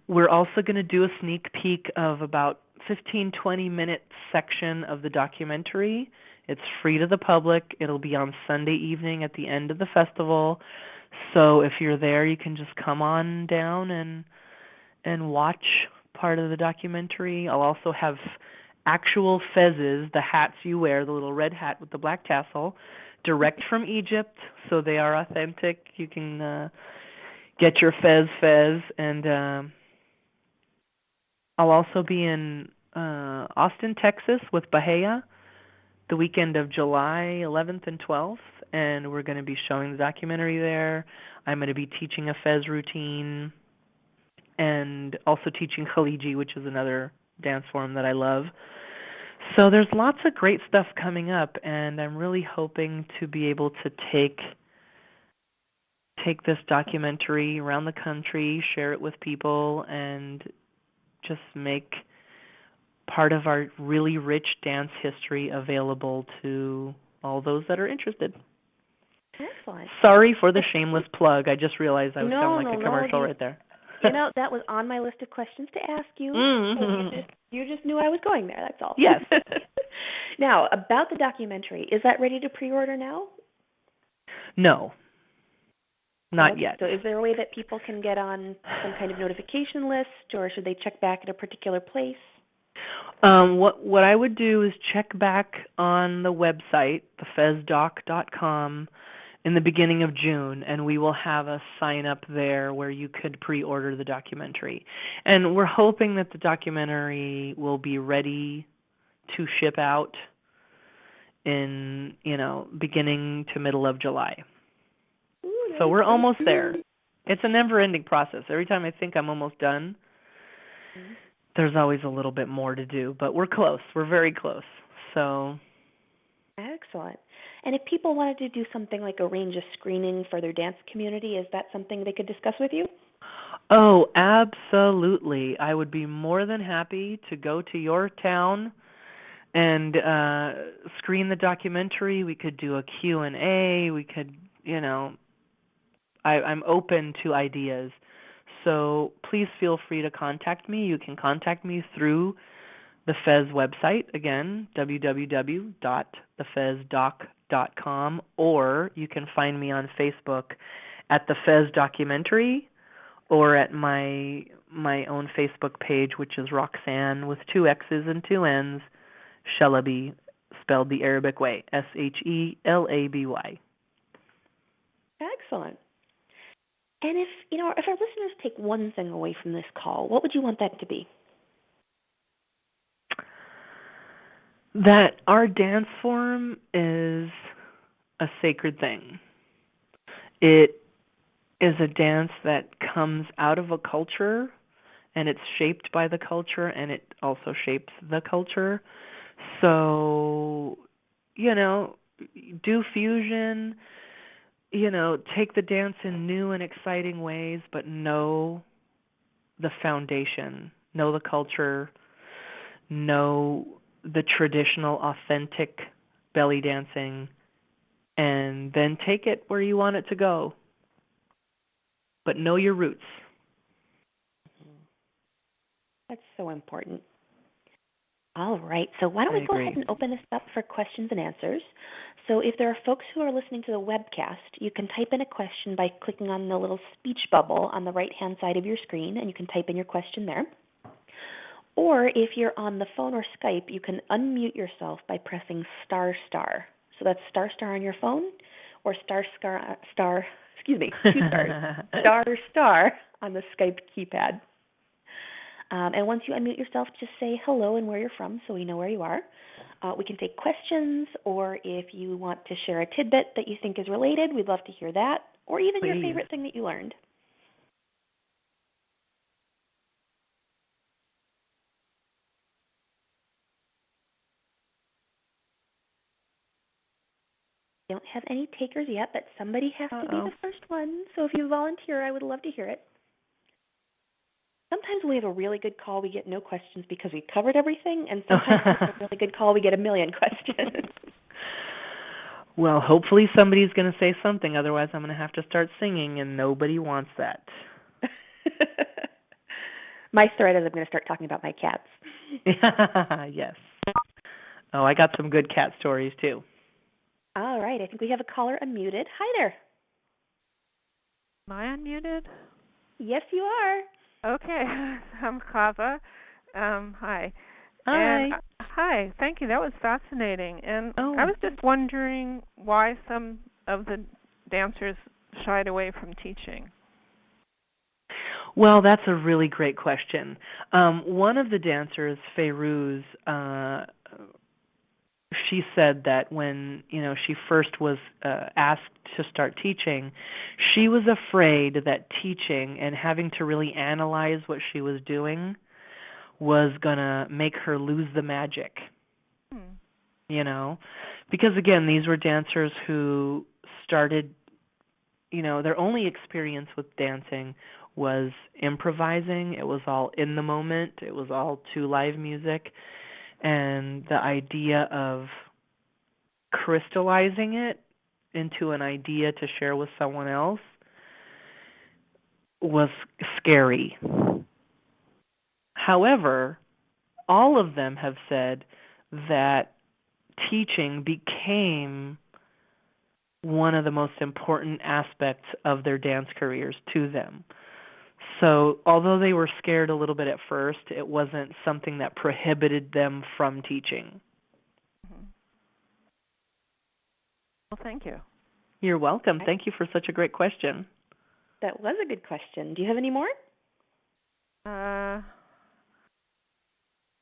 we're also going to do a sneak peek of about 15-20 minute section of the documentary. It's free to the public. It'll be on Sunday evening at the end of the festival. So if you're there, you can just come on down and watch part of the documentary. I'll also have actual fezzes, the hats you wear, the little red hat with the black tassel, direct from Egypt, so they are authentic. You can get your fez, and I'll also be in Austin, Texas with Bahia the weekend of July 11th and 12th, and we're going to be showing the documentary there. I'm going to be teaching a fez routine and also teaching Khaliji, which is another dance form that I love. So there's lots of great stuff coming up, and I'm really hoping to be able to take this documentary around the country, share it with people, and just make part of our really rich dance history available to all those that are interested. Excellent. Sorry for the shameless plug. I just realized I was sounding like a commercial right there. That was on my list of questions to ask you. Mm-hmm. So you just knew I was going there, that's all. Yes. Now, about the documentary, is that ready to pre-order now? No. Not yet. So is there a way that people can get on some kind of notification list, or should they check back at a particular place? What I would do is check back on the website, thefezdoc.com, in the beginning of June, and we will have a sign up there where you could pre-order the documentary. And we're hoping that the documentary will be ready to ship out in, beginning to middle of July. Ooh, so we're almost there. It's a never-ending process. Every time I think I'm almost done, there's always a little bit more to do, but we're close. We're very close. So excellent. And if people wanted to do something like arrange a screening for their dance community, is that something they could discuss with you? Oh, absolutely. I would be more than happy to go to your town and screen the documentary. We could do a Q&A. We could, I'm open to ideas. So please feel free to contact me. You can contact me through the Fez website, again, www.thefezdoc.com, or you can find me on Facebook at the Fez Documentary, or at my own Facebook page, which is Roxxanne with 2 X's and 2 N's, Shelaby, spelled the Arabic way, Shelaby. Excellent. And if our listeners take one thing away from this call, what would you want that to be? That our dance form is a sacred thing. It is a dance that comes out of a culture, and it's shaped by the culture, and it also shapes the culture. So, do fusion, take the dance in new and exciting ways, but know the foundation, know the culture, know the traditional, authentic belly dancing, and then take it where you want it to go. But know your roots. That's so important. All right, so why don't we go ahead and open this up for questions and answers. So if there are folks who are listening to the webcast, you can type in a question by clicking on the little speech bubble on the right-hand side of your screen, and you can type in your question there. Or if you're on the phone or Skype, you can unmute yourself by pressing ***. So that's *** on your phone, or ***, two stars, *** on the Skype keypad. And once you unmute yourself, just say hello and where you're from so we know where you are. We can take questions, or if you want to share a tidbit that you think is related, we'd love to hear that, or even your favorite thing that you learned. We don't have any takers yet, but somebody has to be the first one. So if you volunteer, I would love to hear it. Sometimes when we have a really good call, we get no questions because we covered everything, and sometimes when we have a really good call, we get a million questions. Well, hopefully somebody's going to say something. Otherwise, I'm going to have to start singing, and nobody wants that. My threat is I'm going to start talking about my cats. Yes. Oh, I got some good cat stories, too. All right. I think we have a caller unmuted. Hi there. Am I unmuted? Yes, you are. Okay, I'm Chava. Hi. Hi. And hi, thank you. That was fascinating. And Oh. I was just wondering why some of the dancers shied away from teaching. Well, that's a really great question. One of the dancers, Feiruz, she said that when she first was asked to start teaching, she was afraid that teaching and having to really analyze what she was doing was gonna make her lose the magic. Because again, these were dancers who started, their only experience with dancing was improvising. It was all in the moment. It was all to live music. And the idea of crystallizing it into an idea to share with someone else was scary. However, all of them have said that teaching became one of the most important aspects of their dance careers to them. So although they were scared a little bit at first, it wasn't something that prohibited them from teaching. Well, thank you. You're welcome. Thank you for such a great question. That was a good question. Do you have any more?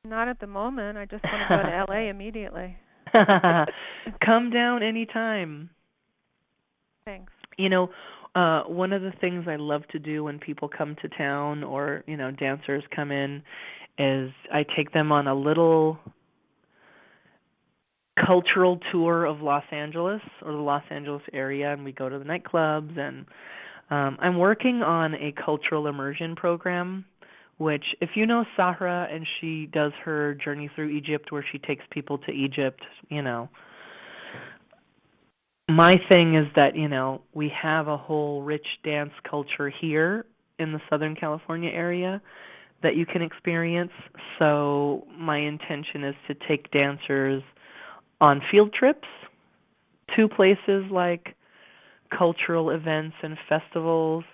Not at the moment. I just want to go to LA immediately. Come down anytime. Thanks. One of the things I love to do when people come to town or, dancers come in is I take them on a little cultural tour of Los Angeles or the Los Angeles area, and we go to the nightclubs, and I'm working on a cultural immersion program, which if you know Sahra and she does her journey through Egypt where she takes people to Egypt, my thing is that, we have a whole rich dance culture here in the Southern California area that you can experience. So my intention is to take dancers on field trips to places like cultural events and festivals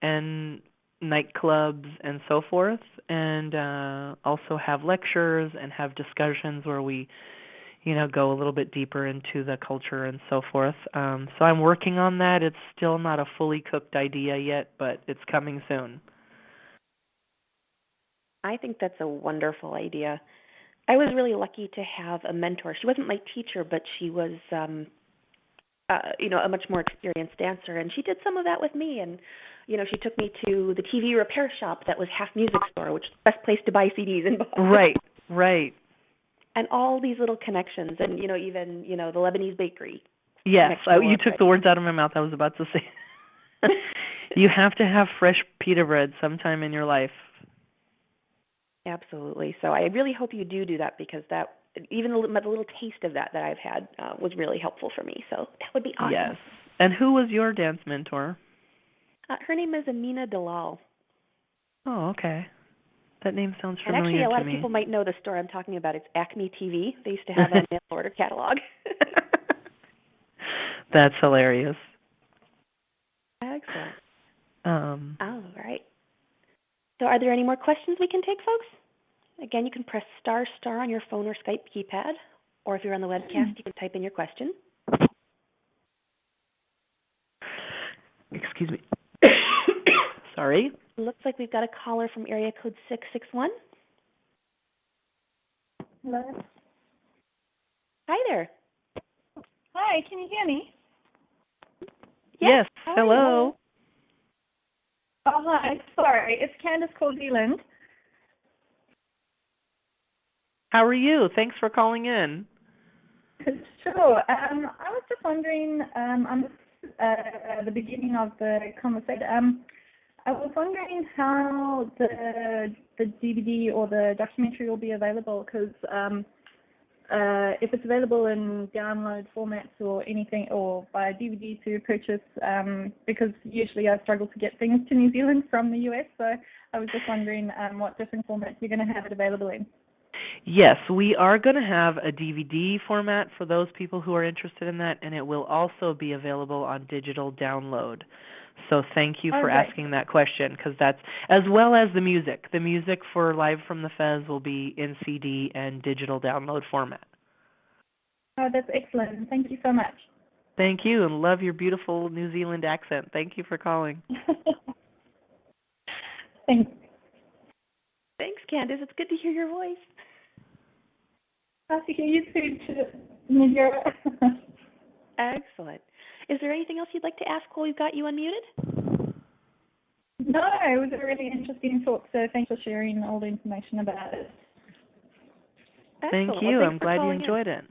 and nightclubs and so forth, and also have lectures and have discussions where we go a little bit deeper into the culture and so forth. So I'm working on that. It's still not a fully cooked idea yet, but it's coming soon. I think that's a wonderful idea. I was really lucky to have a mentor. She wasn't my teacher, but she was, a much more experienced dancer, and she did some of that with me. And, she took me to the TV repair shop that was Half Music Store, which is the best place to buy CDs in Boston. Right. And all these little connections, and even the Lebanese bakery. Yes, you took the words out of my mouth. I was about to say. You have to have fresh pita bread sometime in your life. Absolutely. So I really hope you do that, because that even the little taste of that I've had was really helpful for me. So that would be awesome. Yes. And who was your dance mentor? Her name is Amina Dalal. Oh, okay. That name sounds familiar to me. And actually, a lot of people might know the store I'm talking about. It's Acme TV. They used to have a mail order catalog. That's hilarious. Excellent. All right. So are there any more questions we can take, folks? Again, you can press ** on your phone or Skype keypad, or if you're on the webcast, you can type in your question. Excuse me. Sorry. Looks like we've got a caller from area code 661. Hello. Hi there. Hi, can you hear me? Yes. Hello. Oh, hi. Sorry, it's Candace Cordeland. How are you? Thanks for calling in. Sure. I was just wondering, on the beginning of the conversation, I was wondering how the DVD or the documentary will be available, because if it's available in download formats or anything, or by DVD to purchase, because usually I struggle to get things to New Zealand from the US, so I was just wondering what different formats you're going to have it available in. Yes, we are going to have a DVD format for those people who are interested in that, and it will also be available on digital download. So thank you for right. asking that question, because that's, as well as the music. The music for Live from the Fez will be in CD and digital download format. Oh, that's excellent. Thank you so much. Thank you, and love your beautiful New Zealand accent. Thank you for calling. Thanks. Thanks, Candace. It's good to hear your voice. Nice to hear you too, Nadira. Excellent. Is there anything else you'd like to ask while we've got you unmuted? No, it was a really interesting talk, so thanks for sharing all the information about it. Thank Excellent. you. Well, I'm glad you enjoyed it.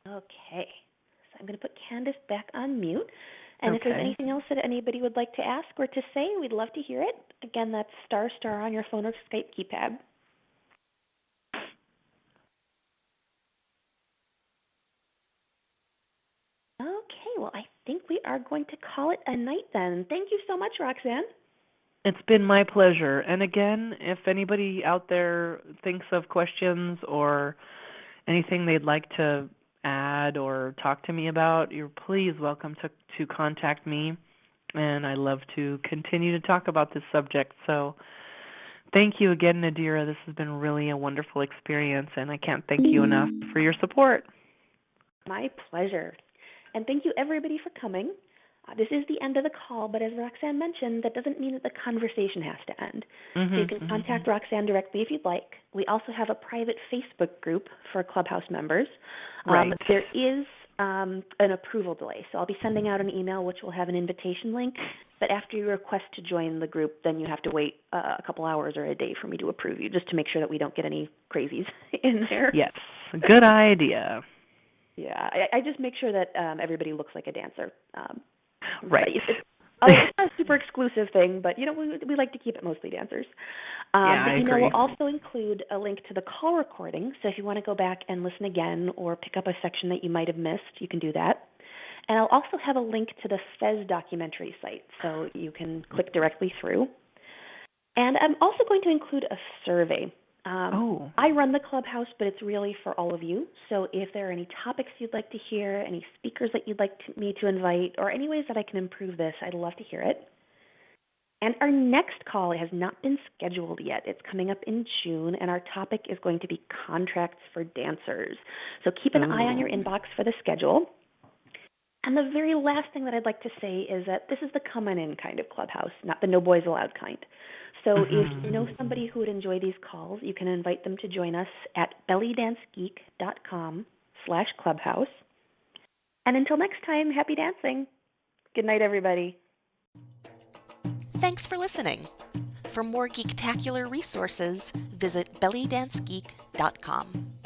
Okay. So I'm going to put Candace back on mute. And if there's anything else that anybody would like to ask or to say, we'd love to hear it. Again, that's ** on your phone or Skype keypad. Okay, well, I think we are going to call it a night then. Thank you so much, Roxxanne. It's been my pleasure. And again, if anybody out there thinks of questions or anything they'd like to add or talk to me about, you're please welcome to contact me. And I love to continue to talk about this subject. So thank you again, Nadira. This has been really a wonderful experience, and I can't thank you enough for your support. My pleasure. And thank you, everybody, for coming. This is the end of the call, but as Roxxanne mentioned, that doesn't mean that the conversation has to end. So you can contact Roxxanne directly if you'd like. We also have a private Facebook group for Clubhouse members. Right. There is an approval delay, so I'll be sending out an email which will have an invitation link. But after you request to join the group, then you have to wait a couple hours or a day for me to approve you, just to make sure that we don't get any crazies in there. Yes, good idea. Yeah, I just make sure that everybody looks like a dancer. Right. It's not a super exclusive thing, but, we like to keep it mostly dancers. The email will also include a link to the call recording, so if you want to go back and listen again or pick up a section that you might have missed, you can do that. And I'll also have a link to the Fez documentary site, so you can click directly through. And I'm also going to include a survey. I run the Clubhouse, but it's really for all of you. So if there are any topics you'd like to hear, any speakers that you'd like me to invite, or any ways that I can improve this, I'd love to hear it. And our next call has not been scheduled yet. It's coming up in June, and our topic is going to be contracts for dancers. So keep an eye on your inbox for the schedule. And the very last thing that I'd like to say is that this is the come-on-in kind of Clubhouse, not the no boys allowed kind. So if you know somebody who would enjoy these calls, you can invite them to join us at bellydancegeek.com/clubhouse. And until next time, happy dancing. Good night, everybody. Thanks for listening. For more geek-tacular resources, visit bellydancegeek.com.